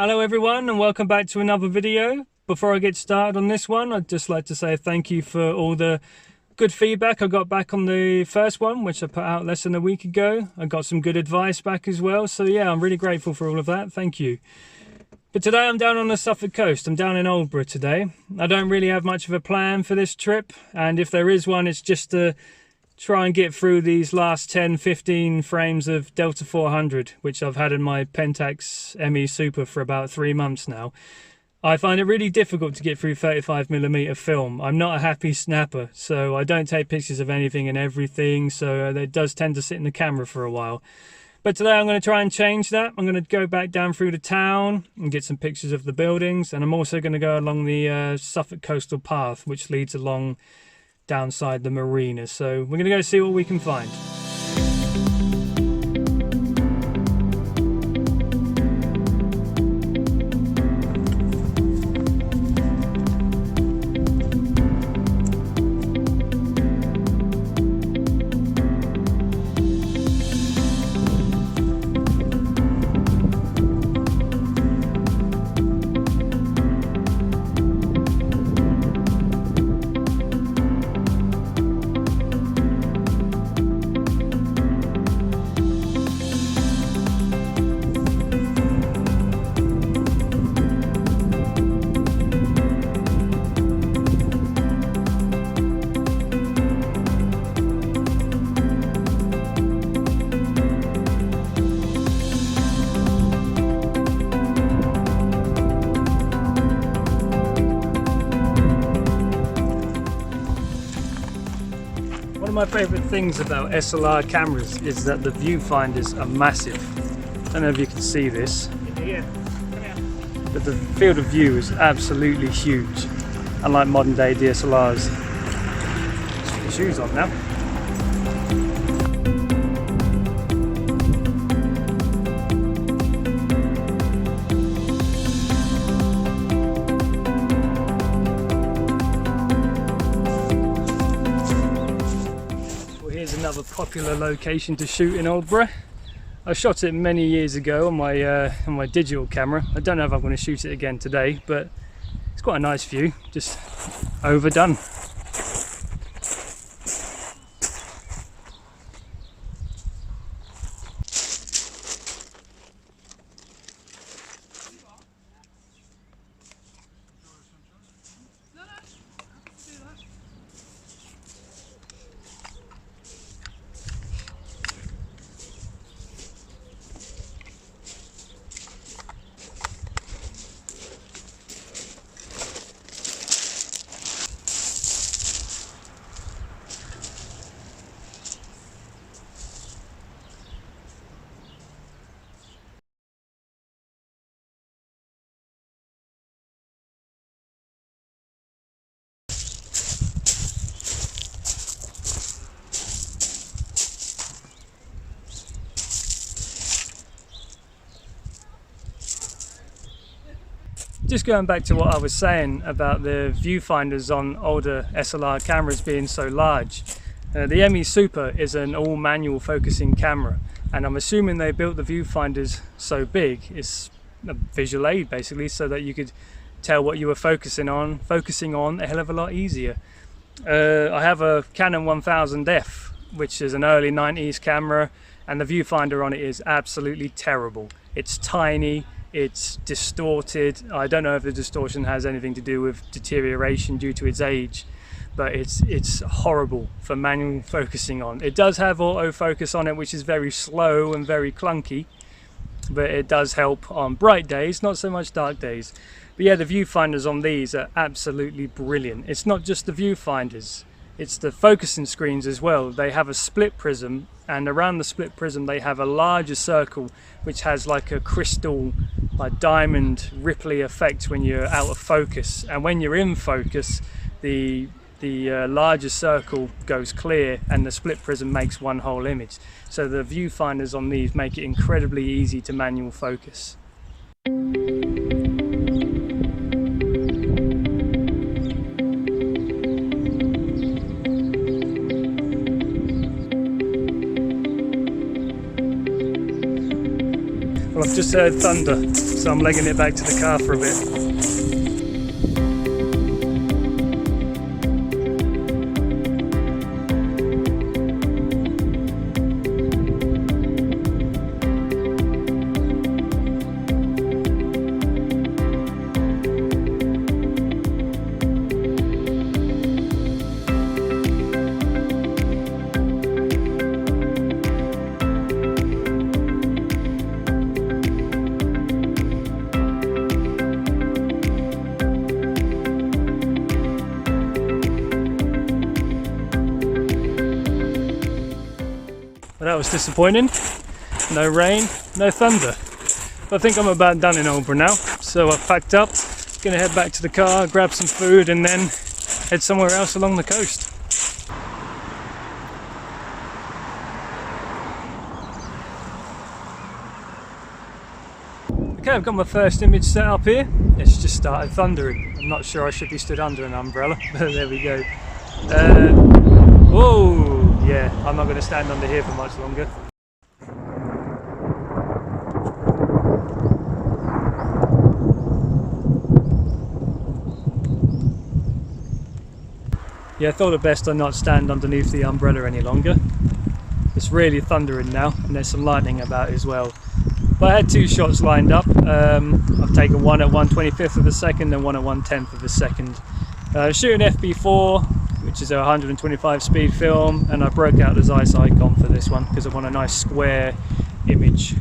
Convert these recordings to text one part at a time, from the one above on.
Hello everyone and welcome back to another video. Before I get started on this one, I'd just like to say thank you for all the good feedback I got back on the first one, which I put out less than a week ago. I got some good advice back as well, so yeah, I'm really grateful for all of that. Thank you. But today I'm down on the Suffolk coast. I'm down in Aldeburgh today. I don't really have much of a plan for this trip, and if there is one, it's just to try and get through these last 10-15 frames of Delta 400, which I've had in my Pentax ME Super for about 3 months now. I find it really difficult to get through 35mm film. I'm not a happy snapper, so I don't take pictures of anything and everything, so it does tend to sit in the camera for a while. But today I'm going to try and change that. I'm going to go back down through the town and get some pictures of the buildings, and I'm also going to go along the Suffolk coastal path, which leads along downside the marina. So we're going to go see what we can find. One of my favourite things about SLR cameras is that the viewfinders are massive. I don't know if you can see this, but the field of view is absolutely huge, unlike modern day DSLRs. Let's put your shoes on now. Another popular location to shoot in Aldeburgh. I shot it many years ago on my digital camera. I don't know if I'm going to shoot it again today, but it's quite a nice view, just overdone. Just going back to what I was saying about the viewfinders on older SLR cameras being so large. The ME Super is an all manual focusing camera, and I'm assuming they built the viewfinders so big, it's a visual aid basically, so that you could tell what you were focusing on a hell of a lot easier. I have a Canon 1000F, which is an early 90s camera, and the viewfinder on it is absolutely terrible. It's tiny, it's distorted. I don't know if the distortion has anything to do with deterioration due to its age, but it's horrible for manual focusing on. It does have autofocus on it, which is very slow and very clunky, but it does help on bright days, not so much dark days. But yeah, the viewfinders on these are absolutely brilliant. It's not just the viewfinders, it's the focusing screens as well. They have a split prism, and around the split prism they have a larger circle which has like a crystal, like diamond ripply effect when you're out of focus, and when you're in focus the larger circle goes clear and the split prism makes one whole image. So the viewfinders on these make it incredibly easy to manual focus. just heard thunder, so I'm legging it back to the car for a bit. Well, that was disappointing. No rain, no thunder. I think I'm about done in Aldeburgh now, so I've packed up, gonna head back to the car, grab some food and then head somewhere else along the coast. Okay, I've got my first image set up here. It's just started thundering. I'm not sure I should be stood under an umbrella, but there we go. Whoa! Yeah, I'm not going to stand under here for much longer. Yeah, I thought it best I not stand underneath the umbrella any longer. It's really thundering now, and there's some lightning about as well. But I had two shots lined up. I've taken one at 1/25th of a second and one at 1/10th of a second. Shooting FP4, which is a 125 speed film, and I broke out the Zeiss Ikon for this one because I want a nice square image.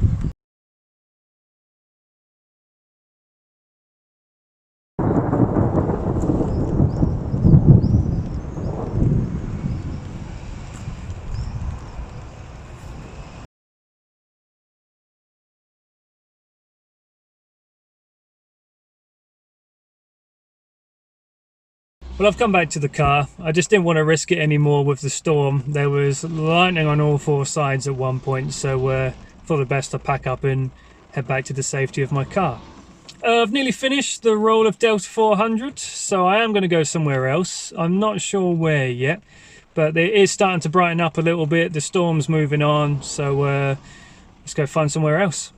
Well, I've come back to the car. I just didn't want to risk it anymore with the storm. There was lightning on all four sides at one point, so thought it best to pack up and head back to the safety of my car. I've nearly finished the roll of Delta 400, so I am going to go somewhere else. I'm not sure where yet, but it is starting to brighten up a little bit. The storm's moving on, so let's go find somewhere else.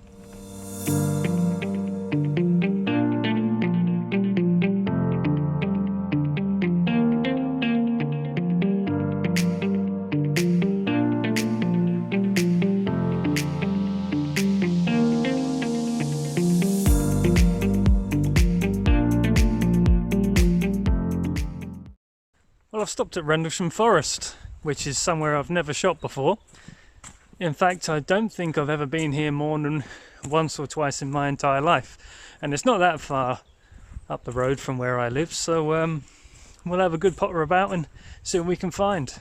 Well, I've stopped at Rendlesham Forest, which is somewhere I've never shot before. In fact, I don't think I've ever been here more than once or twice in my entire life. And it's not that far up the road from where I live, so we'll have a good potter about and see what we can find.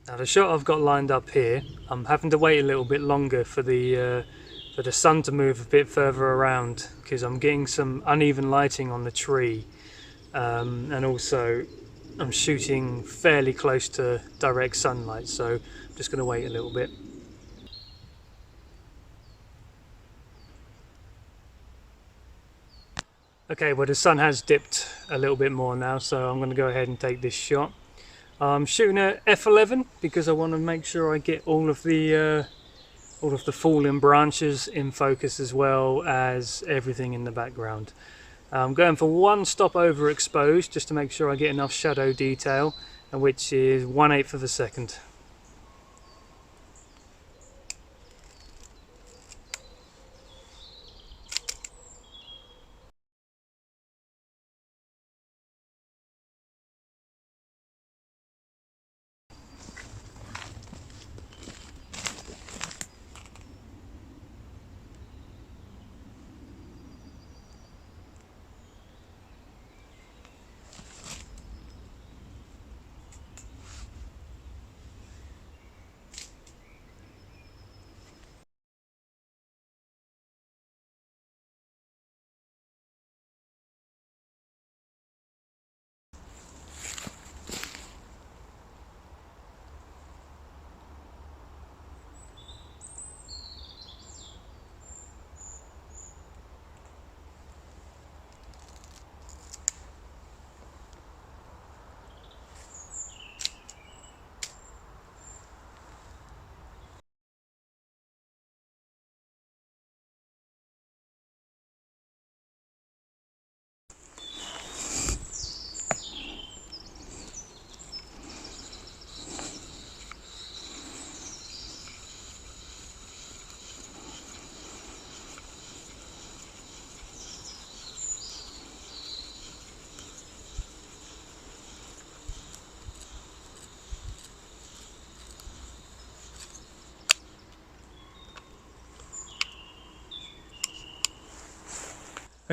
Now the shot I've got lined up here, I'm having to wait a little bit longer for the sun to move a bit further around because I'm getting some uneven lighting on the tree, and also I'm shooting fairly close to direct sunlight, so I'm just going to wait a little bit. Okay, well the sun has dipped a little bit more now, so I'm going to go ahead and take this shot. I'm shooting at f11 because I want to make sure I get all of the fallen branches in focus as well as everything in the background. I'm going for one stop overexposed just to make sure I get enough shadow detail, which is 1/8 of a second.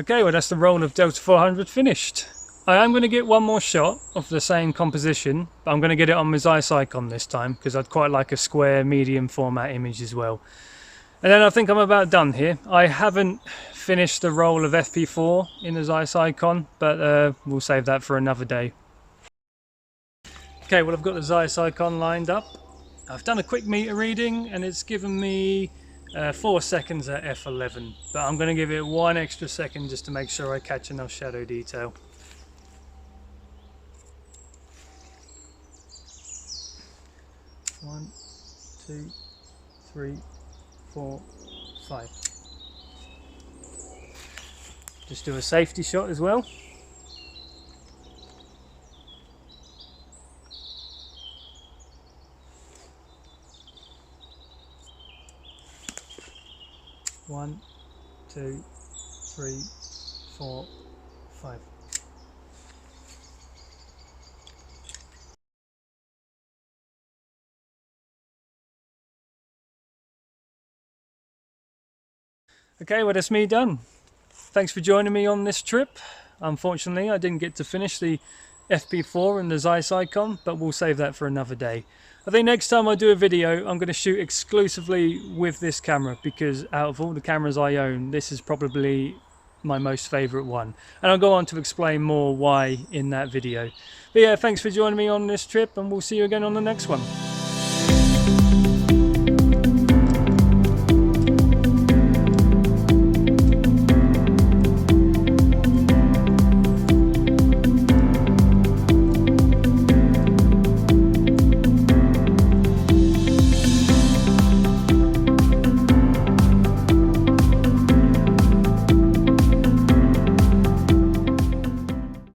Okay, well that's the roll of Delta 400 finished. I am going to get one more shot of the same composition, but I'm going to get it on my Zeiss Ikon this time because I'd quite like a square medium format image as well. And then I think I'm about done here. I haven't finished the roll of FP4 in the Zeiss Ikon, but we'll save that for another day. Okay, well I've got the Zeiss Ikon lined up. I've done a quick meter reading and it's given me 4 seconds at f11, but I'm going to give it 1 extra second just to make sure I catch enough shadow detail. One, 2, 3, 4, 5. Just do a safety shot as well. One, 2, 3, 4, 5. Okay, well that's me done. Thanks for joining me on this trip. Unfortunately, I didn't get to finish the FP4 and the Zeiss Ikon, but we'll save that for another day. I think next time I do a video, I'm going to shoot exclusively with this camera because out of all the cameras I own, this is probably my most favourite one. And I'll go on to explain more why in that video. But yeah, thanks for joining me on this trip and we'll see you again on the next one.